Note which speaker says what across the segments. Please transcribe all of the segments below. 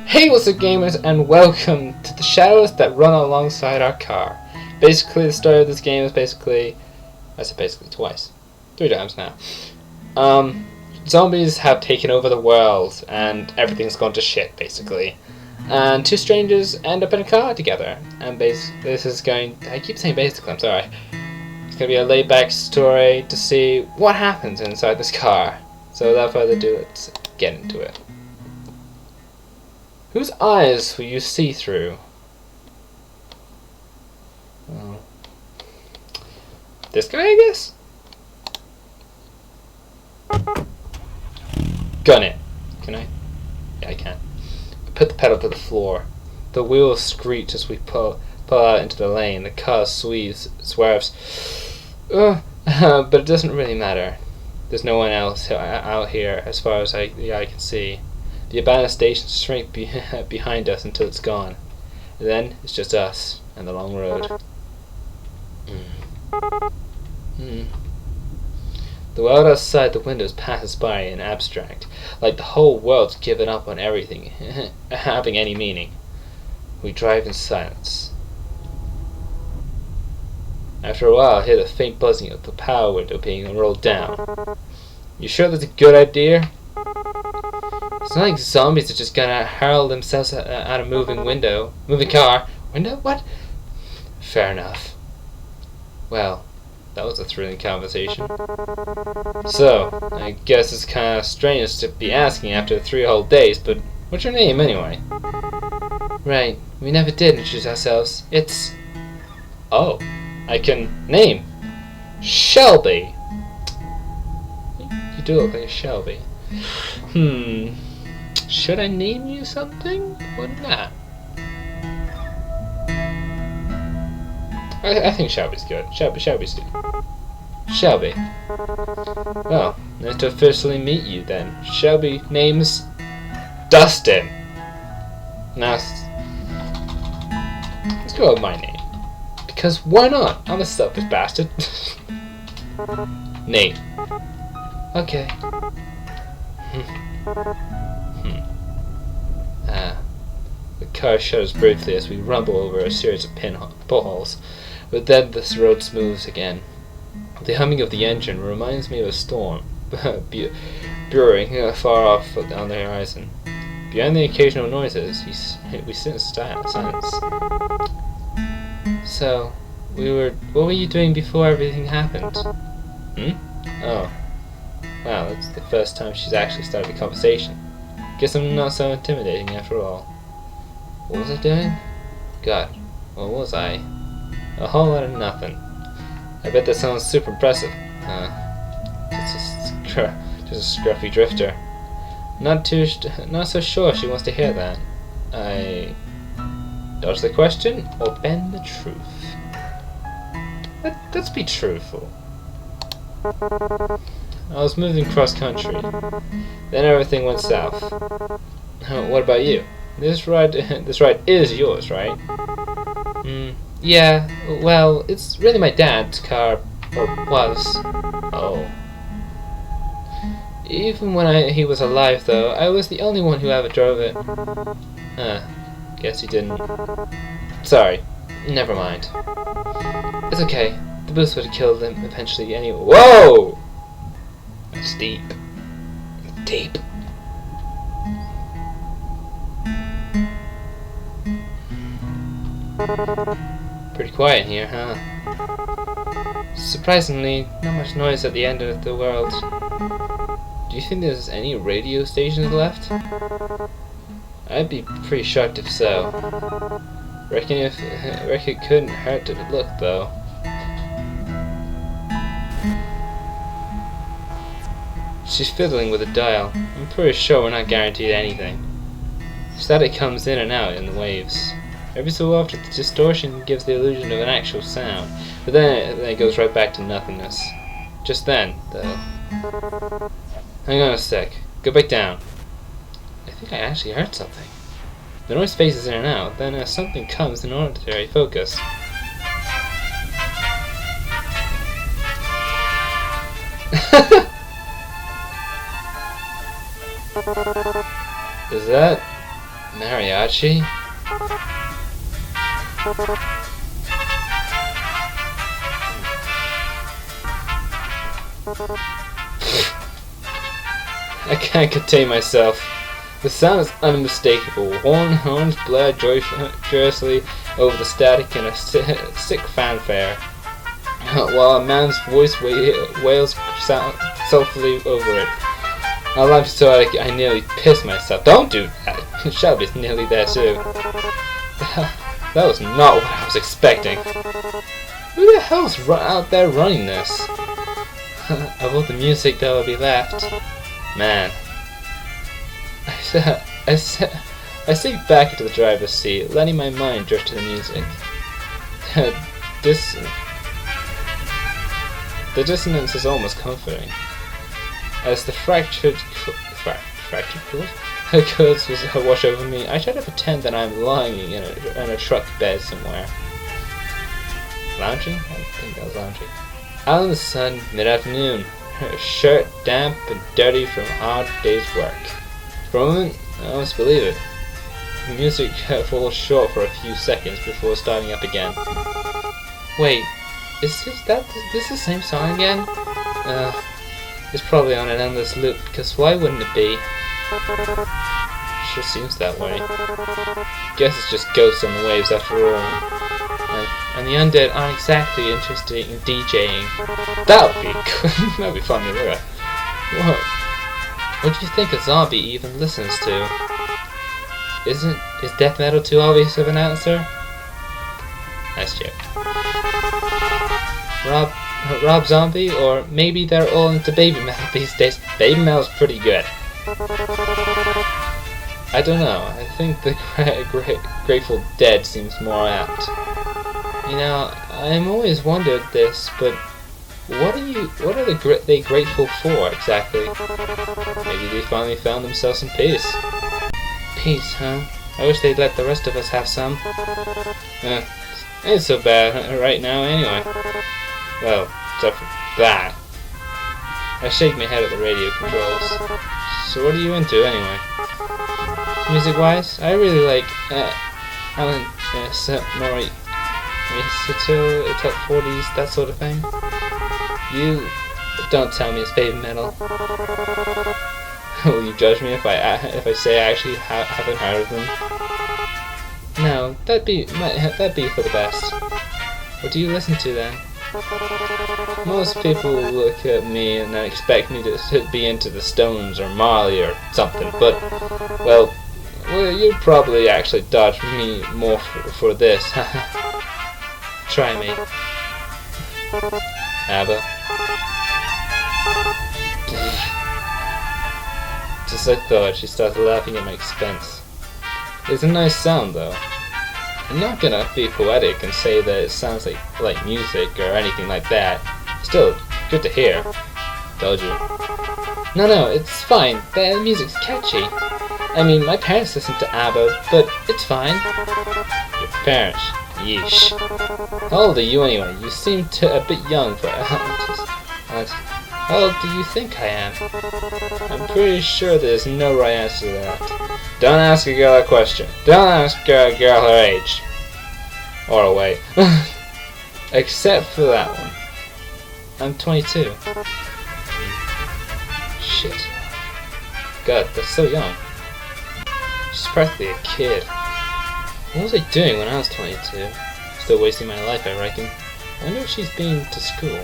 Speaker 1: Hey, what's up, gamers, and welcome to the shadows that run alongside our car. Basically, the story of this game is I said basically twice, 3 times now. Zombies have taken over the world, and everything's gone to shit, basically. And two strangers end up in a car together, and I keep saying basically, I'm sorry. It's gonna be a laid-back story to see what happens inside this car. So without further ado, let's get into it. Whose eyes will you see through? Oh. This guy, I guess? Gun it. Can I? Yeah, I can. Put the pedal to the floor. The wheels screech as we pull out into the lane. The car swerves. But it doesn't really matter. There's no one else out here as far as the eye can see. The abandoned station shrinks behind us until it's gone. And then it's just us and the long road. The world outside the windows passes by in abstract, like the whole world's given up on everything having any meaning. We drive in silence. After a while, I hear the faint buzzing of the power window being rolled down. You sure that's a good idea? It's not like zombies are just gonna hurl themselves out a moving car. Window? What? Fair enough. Well, that was a thrilling conversation. So, I guess it's kind of strange to be asking after 3 whole days, but what's your name anyway? Right, we never did introduce ourselves. It's... Oh, I can name. Shelby. You do look like a Shelby. Should I name you something or not? I think Shelby's good. Shelby's good. Shelby. Well, nice to officially meet you then. Shelby, name's Dustin. Now, let's go with my name. Because why not? I'm a selfish bastard. Nate. Okay. The car shudders briefly as we rumble over a series of potholes, but then the road smooths again. The humming of the engine reminds me of a storm brewing far off on the horizon. Beyond the occasional noises, we sit in silence. So, what were you doing before everything happened? Oh. Wow, that's the first time she's actually started a conversation. Guess I'm not so intimidating after all. What was I doing? God, what was I? A whole lot of nothing. I bet that sounds super impressive. Just a scruffy drifter. Not so sure she wants to hear that. I dodge the question or bend the truth. Let's be truthful. I was moving cross country. Then everything went south. What about you? This ride is yours, right? Yeah, well, it's really my dad's car, or was. Oh. Even when he was alive, though, I was the only one who ever drove it. Guess you didn't. Sorry, never mind. It's okay, the boost would have killed him eventually anyway. Whoa! That's deep. Deep. Pretty quiet here, huh? Surprisingly, not much noise at the end of the world. Do you think there's any radio stations left? I'd be pretty shocked if so. Reckon it couldn't hurt to look, though. She's fiddling with a dial. I'm pretty sure we're not guaranteed anything. Static comes in and out in the waves. Every so often, the distortion gives the illusion of an actual sound, but then it goes right back to nothingness. Just then, though. Hang on a sec. Go back down. I think I actually heard something. The noise phases in and out, then something comes in ordinary focus. Is that Mariachi? I can't contain myself. The sound is unmistakable. Horns blare joyously over the static in a sick fanfare, while a man's voice wails soulfully over it. I laughed so I nearly pissed myself. Don't do that! Shelby's nearly there too. That was not what I was expecting. Who the hell's out there running this? Of all the music that will be left, man. I sink back into the driver's seat, letting my mind drift to the music. The dissonance is almost comforting. As the fractured chords wash over me, I try to pretend that I'm lying in a truck bed somewhere. Lounging? I think I was lounging. Out in the sun, mid-afternoon, her shirt damp and dirty from a hard day's work. For a moment, I almost believe it. The music falls short for a few seconds before starting up again. Wait, is this the same song again? It's probably on an endless loop, because why wouldn't it be? Sure seems that way. Guess it's just ghosts on the waves after all. And the undead aren't exactly interested in DJing. That'd be fun to hear. What do you think a zombie even listens to? Is death metal too obvious of an answer? Nice joke. Rob Zombie, or maybe they're all into baby metal these days. Baby metal's pretty good. I don't know. I think the Grateful Dead seems more apt. You know, I'm always wondered this, but what are they grateful for exactly? Maybe they finally found themselves some peace. Peace, huh? I wish they'd let the rest of us have some. Ain't so bad right now anyway. Well, except for that. I shake my head at the radio controls. So what are you into anyway? Music-wise, I really like Alan Murray, top 40s, that sort of thing. You don't tell me it's baby metal. Will you judge me if I say I actually haven't heard of them? No, that'd be for the best. What do you listen to then? Most people look at me and expect me to be into the Stones or Marley or something, but well, you'd probably actually dodge me more for this. Try me. ABBA. Just like I thought, she started laughing at my expense. It's a nice sound though. I'm not gonna be poetic and say that it sounds like music or anything like that. Still, good to hear. Told you. No, it's fine. The music's catchy. I mean, my parents listen to ABBA, but it's fine. Your parents? Yeesh. How old are you anyway? You seem a bit young for... How old do you think I am? I'm pretty sure there's no right answer to that. Don't ask a girl that question. Don't ask a girl her age. Or a weight. Except for that one. I'm 22. Shit. God, that's so young. She's practically a kid. What was I doing when I was 22? Still wasting my life, I reckon. I wonder if she's been to school.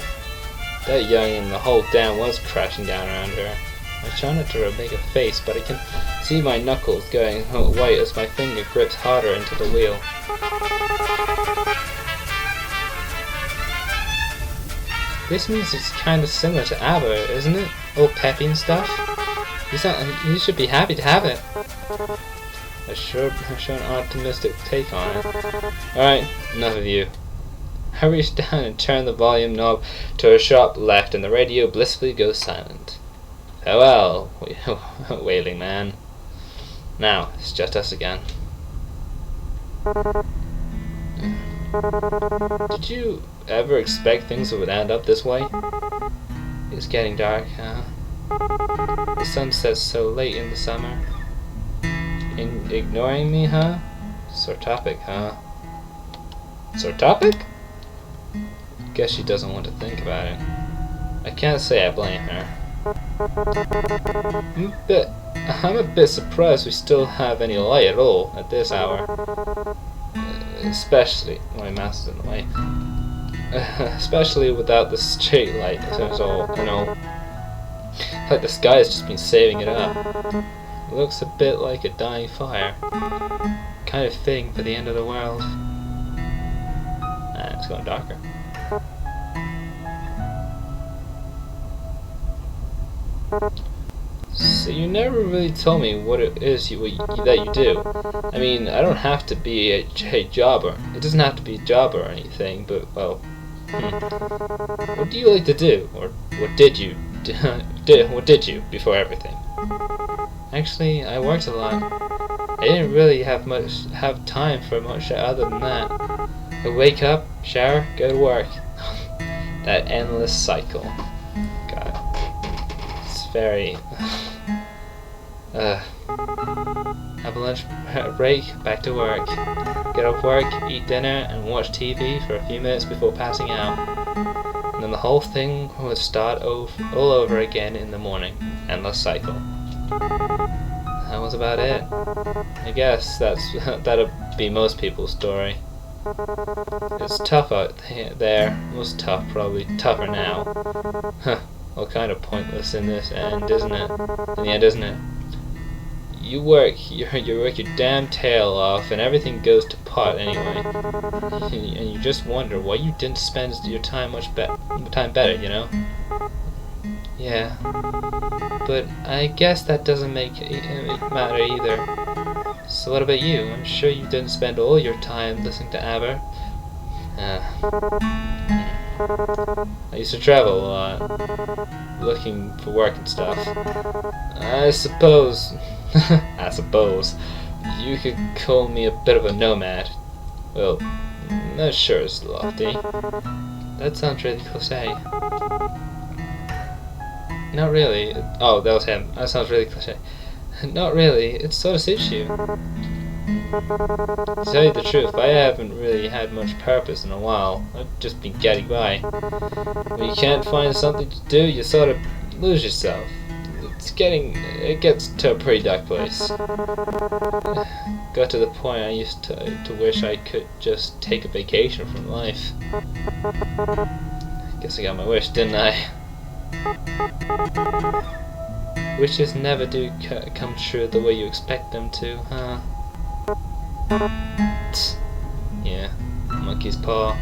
Speaker 1: That young and the whole dam was crashing down around her. I try not to make a face, but I can see my knuckles going white as my finger grips harder into the wheel. This music's kinda similar to ABBA, isn't it? All peppy and stuff. You should be happy to have it. I sure an optimistic take on it. Alright, enough of you. I reach down and turn the volume knob to a sharp left, and the radio blissfully goes silent. Farewell, wailing man. Now, it's just us again. Did you ever expect things would end up this way? It's getting dark, huh? The sun sets so late in the summer. In ignoring me, huh? Sore topic, huh? Sore topic? Guess she doesn't want to think about it. I can't say I blame her. I'm a bit surprised we still have any light at all at this hour. Especially, my mouse is in the way. Especially without the street light, so, you know, like the sky has just been saving it up. It looks a bit like a dying fire. Kind of fitting for the end of the world. And it's going darker. So you never really told me what it is that you do. I mean, I don't have to be a jobber. It doesn't have to be a job or anything, but, well, what do you like to do? Or what did you what did you before everything? Actually, I worked a lot. I didn't really have time for much other than that. I wake up, shower, go to work. That endless cycle. God. It's very have a lunch break, back to work. Get off work, eat dinner, and watch TV for a few minutes before passing out. And then the whole thing would start all over again in the morning. Endless cycle. That was about it. I guess that'll be most people's story. It's tough out there. It was tough, probably tougher now. Huh. All kind of pointless in this end, isn't it? In the end, isn't it? You work your damn tail off, and everything goes to pot anyway. And you just wonder why you didn't spend your time better, you know? Yeah. But I guess that doesn't make it matter either. So what about you? I'm sure you didn't spend all your time listening to ABBA. I used to travel a lot, looking for work and stuff. I suppose you could call me a bit of a nomad. Well, that sure is lofty. That sounds really cliche. Not really. Oh, that was him. That sounds really cliche. Not really. It sort of suits you. To tell you the truth, I haven't really had much purpose in a while. I've just been getting by. When you can't find something to do, you sort of lose yourself. It gets to a pretty dark place. Got to the point I used to wish I could just take a vacation from life. Guess I got my wish, didn't I? Wishes never do come true the way you expect them to, huh? Yeah, monkey's paw.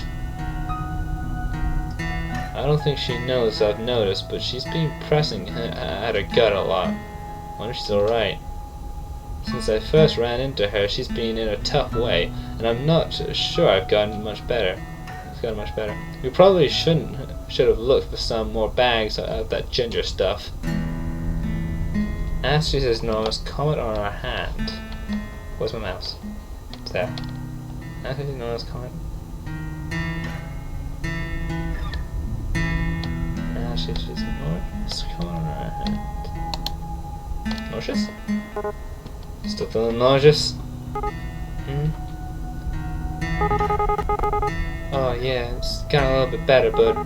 Speaker 1: I don't think she knows I've noticed, but she's been pressing at her gut a lot. Wonder if she's alright. Since I first ran into her, she's been in a tough way, and I'm not sure I've gotten much better. We probably should have looked for some more bags of that ginger stuff. Ashley's enormous comment on her hand. Where's my mouse? It's there. Ashley's enormous comment. Ashley's enormous comment on her hand. Nauseous? Still feeling nauseous? Oh yeah, it's gotten a little bit better, but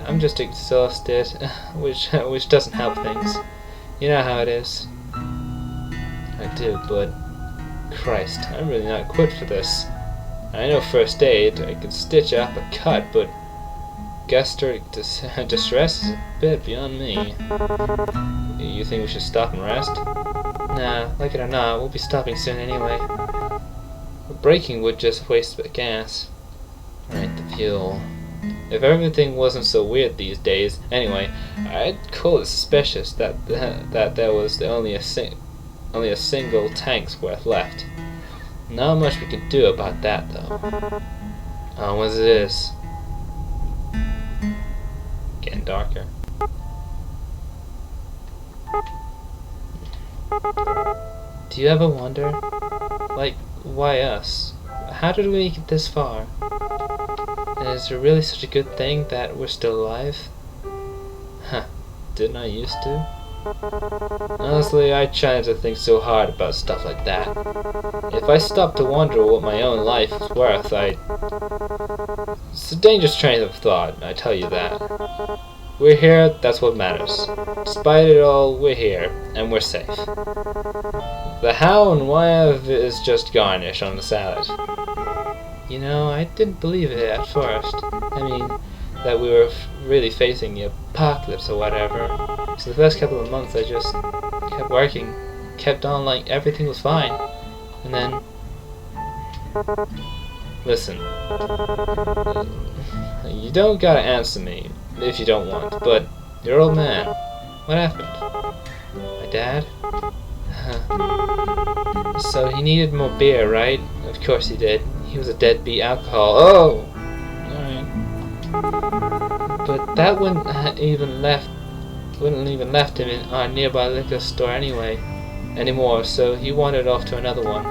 Speaker 1: I'm just exhausted, which doesn't help things. You know how it is. I do, but Christ, I'm really not equipped for this. I know first aid, I could stitch up a cut, but gastric distress is a bit beyond me. You think we should stop and rest? Nah, like it or not, we'll be stopping soon anyway. Braking would just waste gas. Right, the fuel. If everything wasn't so weird these days, anyway, I'd call it suspicious that there was only a single tank's worth left. Not much we can do about that, though. What it is. Getting darker. Do you ever wonder, like, why us? How did we make it this far? And is it really such a good thing that we're still alive? Huh, didn't I used to? Honestly, I try not to think so hard about stuff like that. If I stop to wonder what my own life is worth, It's a dangerous train of thought, I tell you that. We're here, that's what matters. Despite it all, we're here, and we're safe. The how and why of it is just garnish on the salad. You know, I didn't believe it at first. I mean, that we were really facing the apocalypse or whatever. So the first couple of months I just kept working, kept on like everything was fine. And then... Listen. You don't gotta answer me if you don't want, but your old man, what happened? My dad? So he needed more beer, right? Of course he did. He was a deadbeat alcohol. Oh! Alright. But that wouldn't even left him in our nearby liquor store anymore, so he wandered off to another one.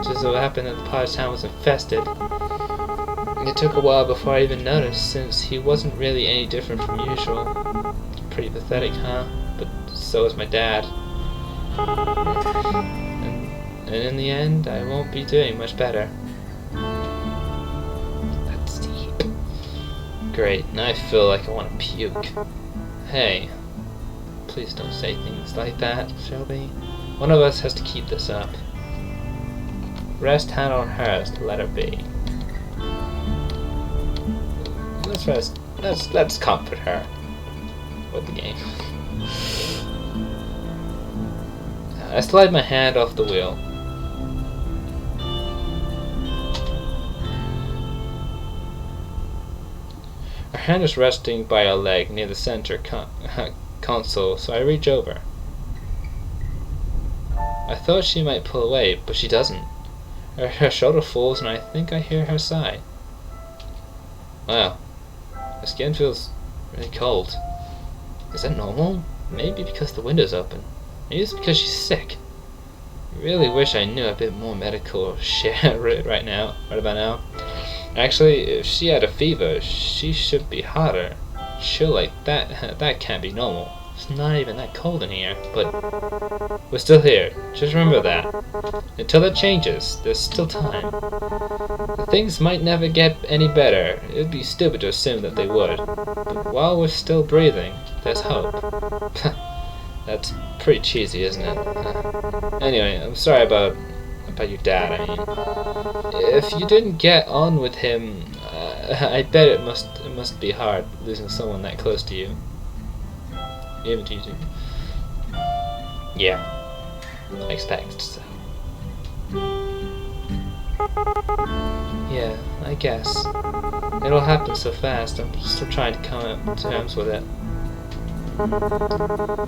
Speaker 1: Just so happened that the part of town was infested. It took a while before I even noticed, since he wasn't really any different from usual. Pretty pathetic, huh? But so is my dad. And in the end, I won't be doing much better. That's deep. Great, now I feel like I want to puke. Hey, please don't say things like that, Shelby. One of us has to keep this up. Rest hand on hers to let her be. Let's comfort her with the game. I slide my hand off the wheel. Her hand is resting by a leg near the center console, so I reach over. I thought she might pull away, but she doesn't. Her shoulder falls and I think I hear her sigh. Wow. Her skin feels really cold. Is that normal? Maybe because the window's open. Maybe it's because she's sick. I really wish I knew a bit more medical shit right about now. Actually, if she had a fever, she should be hotter. Chill like that, that can't be normal. It's not even that cold in here, but we're still here. Just remember that. Until that changes, there's still time. Things might never get any better. It would be stupid to assume that they would. But while we're still breathing, there's hope. That's pretty cheesy, isn't it? Anyway, I'm sorry about your dad. I mean, if you didn't get on with him, I bet it must be hard losing someone that close to you. Even to you too. Yeah, I expect so. Yeah, I guess. It'll happen so fast, I'm still trying to come up to terms with it. I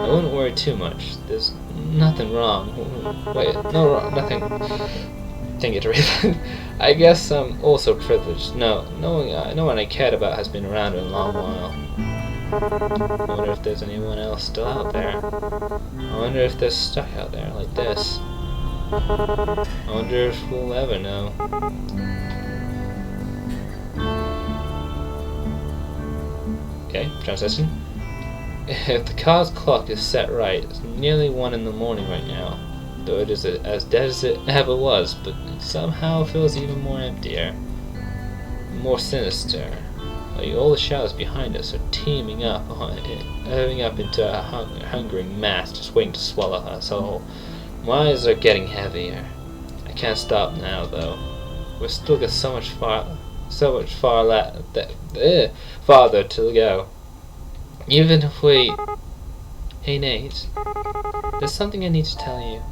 Speaker 1: wouldn't worry too much. There's nothing wrong. Wait, nothing. Didn't get to read. I guess I'm also privileged. No one I cared about has been around in a long while. I wonder if there's anyone else still out there. I wonder if they're stuck out there like this. I wonder if we'll ever know. Okay, transition. If the car's clock is set right, it's nearly 1 in the morning right now. Though it is as dead as it ever was, but it somehow feels even more emptier. More sinister. Like all the shadows behind us are teaming up into a hungering mass just waiting to swallow us all. My eyes are getting heavier. I can't stop now though. We've still got so much farther to go. Even if we... Hey Nate, there's something I need to tell you.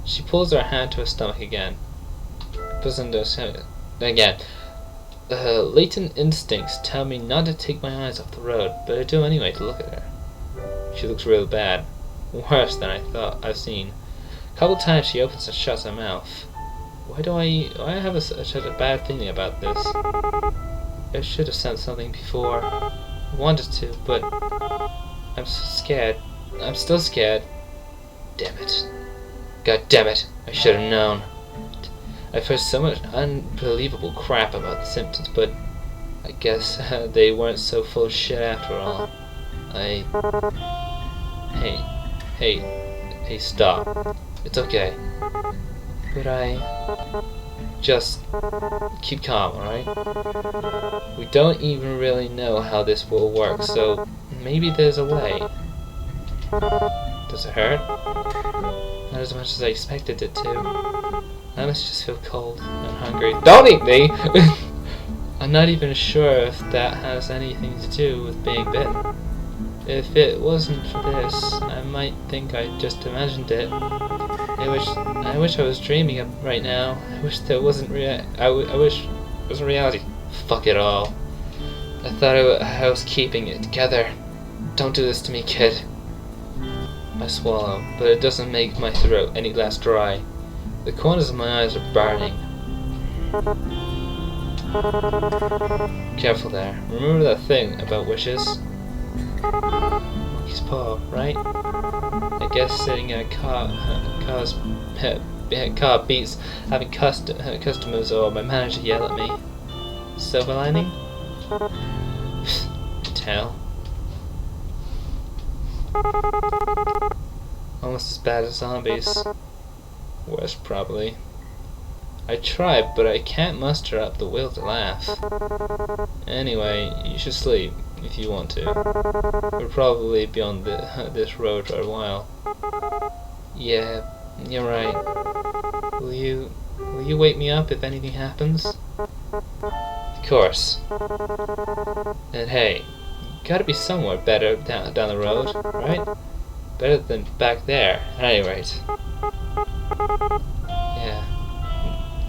Speaker 1: She pulls her hand to her stomach again. Again. Latent instincts tell me not to take my eyes off the road, but I do anyway to look at her. She looks real bad. Worse than I thought I've seen. A couple times she opens and shuts her mouth. Why do I have such a bad feeling about this? I should have said something before. I wanted to, but I'm so scared. I'm still scared. Damn it. God damn it. I should have known. I've heard so much unbelievable crap about the symptoms, but I guess they weren't so full of shit after all. Hey, Hey, stop. It's okay. But just keep calm, alright? We don't even really know how this will work, so maybe there's a way. Does it hurt? Not as much as I expected it to. I must just feel cold and hungry. Don't eat me! I'm not even sure if that has anything to do with being bitten. If it wasn't for this, I might think I just imagined it. I wish I was dreaming right now. I wish there wasn't I wish it was reality. Fuck it all. I thought I was keeping it together. Don't do this to me, kid. I swallow, but it doesn't make my throat any less dry. The corners of my eyes are burning. Careful there. Remember that thing about wishes? Monkey's paw, right? I guess sitting in a car beats having customers or my manager yell at me. Silver lining? Tell. Almost as bad as zombies. Worse, probably. I tried, but I can't muster up the will to laugh. Anyway, you should sleep if you want to. We'll probably be on this road for a while. Yeah, you're right. Will you wake me up if anything happens? Of course. And hey, gotta be somewhere better down the road, right? Better than back there, at any rate.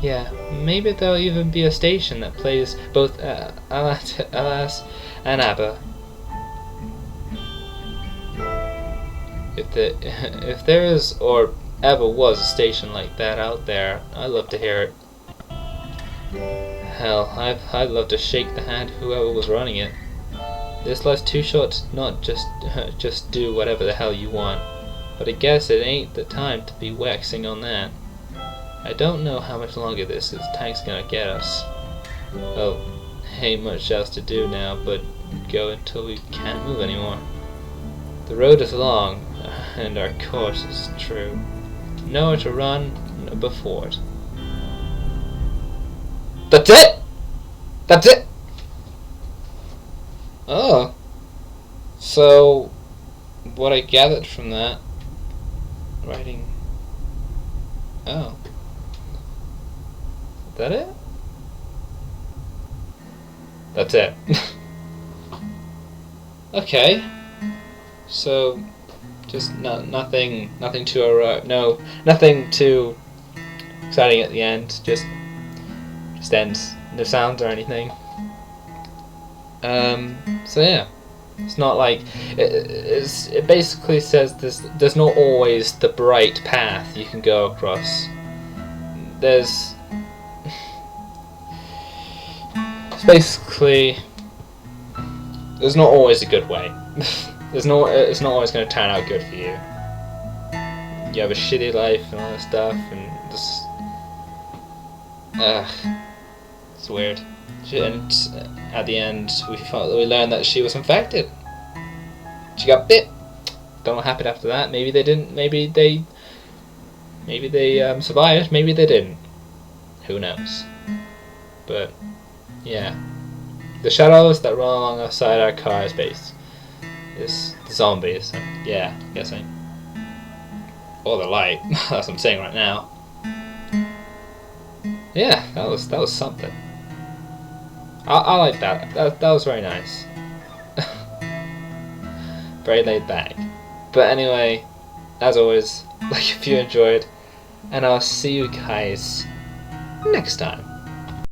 Speaker 1: Yeah, maybe there'll even be a station that plays both Alas and ABBA. If there is or ever was a station like that out there, I'd love to hear it. Hell, I'd love to shake the hand of whoever was running it. This life's too short to not just do whatever the hell you want. But I guess it ain't the time to be waxing on that. I don't know how much longer this tank's gonna get us. Oh, ain't much else to do now but go until we can't move anymore. The road is long, and our course is true. Nowhere to run but forward. That's it! That's it! Oh. So, what I gathered from that writing... Oh. Is that it? That's it. Okay. So, just nothing too nothing too exciting at the end. Just ends. No sounds or anything. So yeah, it's not like it basically says there's not always the bright path you can go across. It's basically there's not always a good way. It's not always going to turn out good for you. You have a shitty life and all that stuff, and just it's weird. And at the end, we learned that she was infected. She got bit. Don't know what happened after that. Maybe they didn't. Maybe they survived. Maybe they didn't. Who knows? But yeah, the shadows that run alongside our car space is the zombies. So, yeah, I'm guessing. Or the light. That's what I'm saying right now. Yeah, that was something. I like that. That was very nice. Very laid back. But anyway, as always, like if you enjoyed, and I'll see you guys next time.